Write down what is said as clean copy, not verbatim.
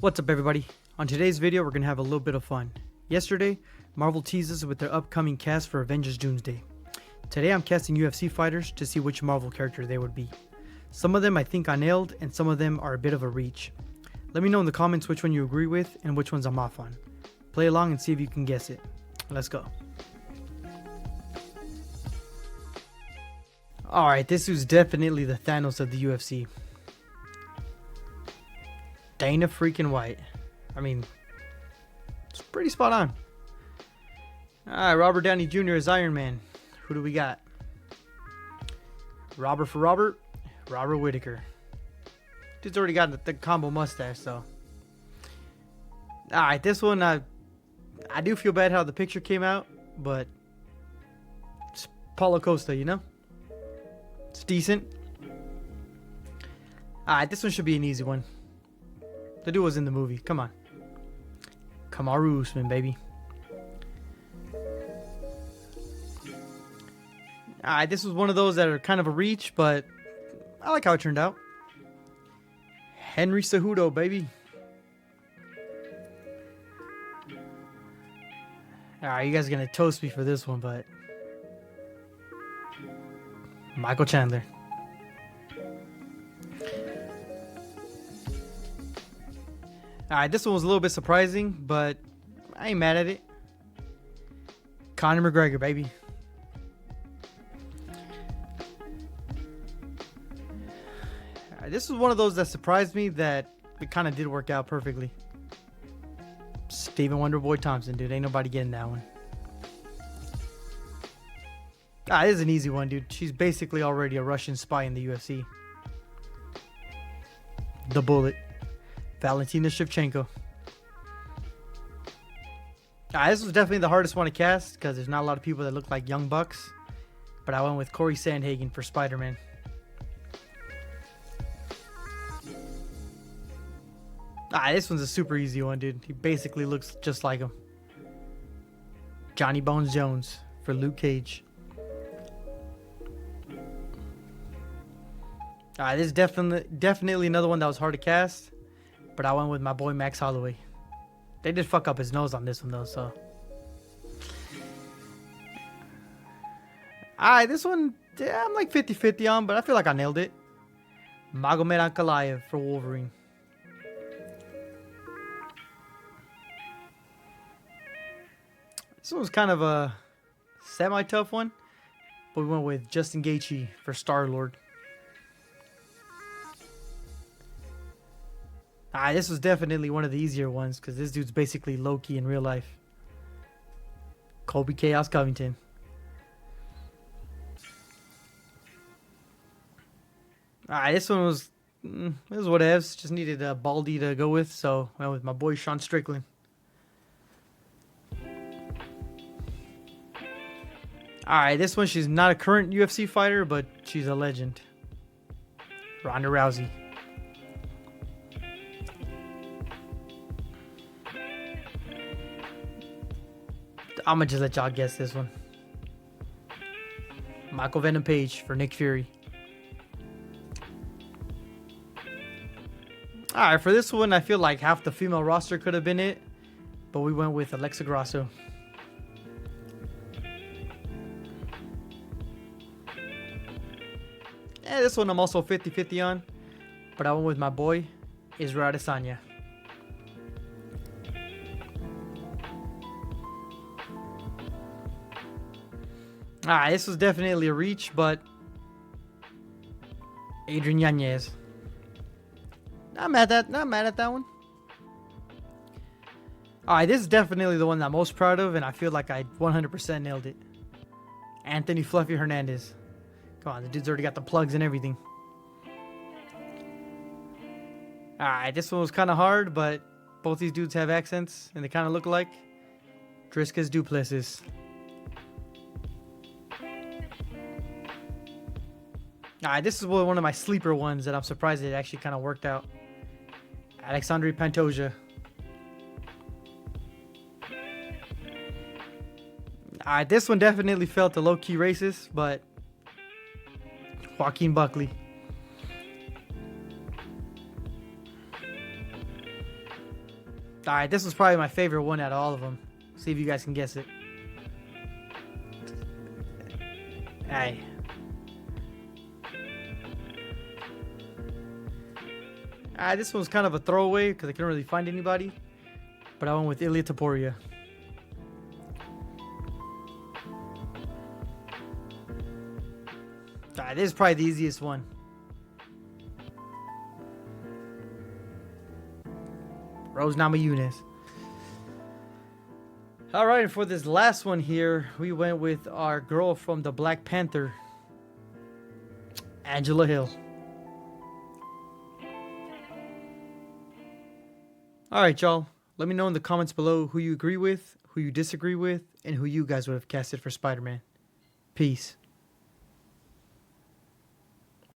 What's up everybody? On today's video we're going to have a little bit of fun. Yesterday, Marvel teases with their upcoming cast for Avengers Doomsday. Today I'm casting UFC fighters to see which Marvel character they would be. Some of them I think I nailed and some of them are a bit of a reach. Let me know in the comments which one you agree with and which ones I'm off on. Play along and see if you can guess it. Let's go. Alright, this is definitely the Thanos of the UFC. Dana freaking White. I mean, it's pretty spot on. Alright, Robert Downey Jr. is Iron Man. Who do we got? Robert for Robert. Robert Whittaker. Dude's already got the combo mustache, so. Alright, this one, I do feel bad how the picture came out, but it's Paulo Costa, you know? It's decent. Alright, this one should be an easy one. The dude was in the movie. Come on. Kamaru Usman, baby. Alright, this was one of those that are kind of a reach, but I like how it turned out. Henry Cejudo, baby. Alright, you guys are going to toast me for this one, but Michael Chandler. Alright, this one was a little bit surprising, but I ain't mad at it. Conor McGregor, baby. Alright, this was one of those that surprised me that it kind of did work out perfectly. Stephen Wonderboy Thompson, dude. Ain't nobody getting that one. This is an easy one, dude. She's basically already a Russian spy in the UFC. The Bullet. Valentina Shevchenko. This was definitely the hardest one to cast because there's not a lot of people that look like young bucks. But I went with Corey Sandhagen for Spider-Man. This one's a super easy one, dude. He basically looks just like him. Johnny Bones Jones for Luke Cage. This is definitely another one that was hard to cast. But I went with my boy Max Holloway. They did fuck up his nose on this one though, so. Alright, this one, yeah, I'm like 50-50 on, but I feel like I nailed it. Magomed Ankalaev for Wolverine. This one was kind of a semi-tough one, but we went with Justin Gaethje for Star-Lord. This was definitely one of the easier ones because this dude's basically Loki in real life. Colby Chaos Covington. This one was whatevs. Just needed a Baldy to go with, so I went with my boy Sean Strickland. This one, she's not a current UFC fighter, but she's a legend. Ronda Rousey. I'm gonna just let y'all guess this one. Michael Venom Page for Nick Fury. Alright, for this one, I feel like half the female roster could have been it, but we went with Alexa Grasso. This one I'm also 50-50 on, but I went with my boy Israel Adesanya. This was definitely a reach, but Adrian Yanez. Not mad at that one. This is definitely the one that I'm most proud of, and I feel like I 100% nailed it. Anthony Fluffy Hernandez. Come on, the dude's already got the plugs and everything. This one was kind of hard, but both these dudes have accents, and they kind of look alike. Driscus Duplessis. This is one of my sleeper ones that I'm surprised it actually kind of worked out. Alexandre Pantoja. This one definitely felt a low-key racist, but Joaquin Buckley. Alright, this was probably my favorite one out of all of them. See if you guys can guess it. Alright. This one's kind of a throwaway because I couldn't really find anybody. But I went with Ilya Taporia. This is probably the easiest one. Rose Namajunas. Alright, and for this last one here, we went with our girl from the Black Panther, Angela Hill. Alright, y'all. Let me know in the comments below who you agree with, who you disagree with, and who you guys would have casted for Spider-Man. Peace.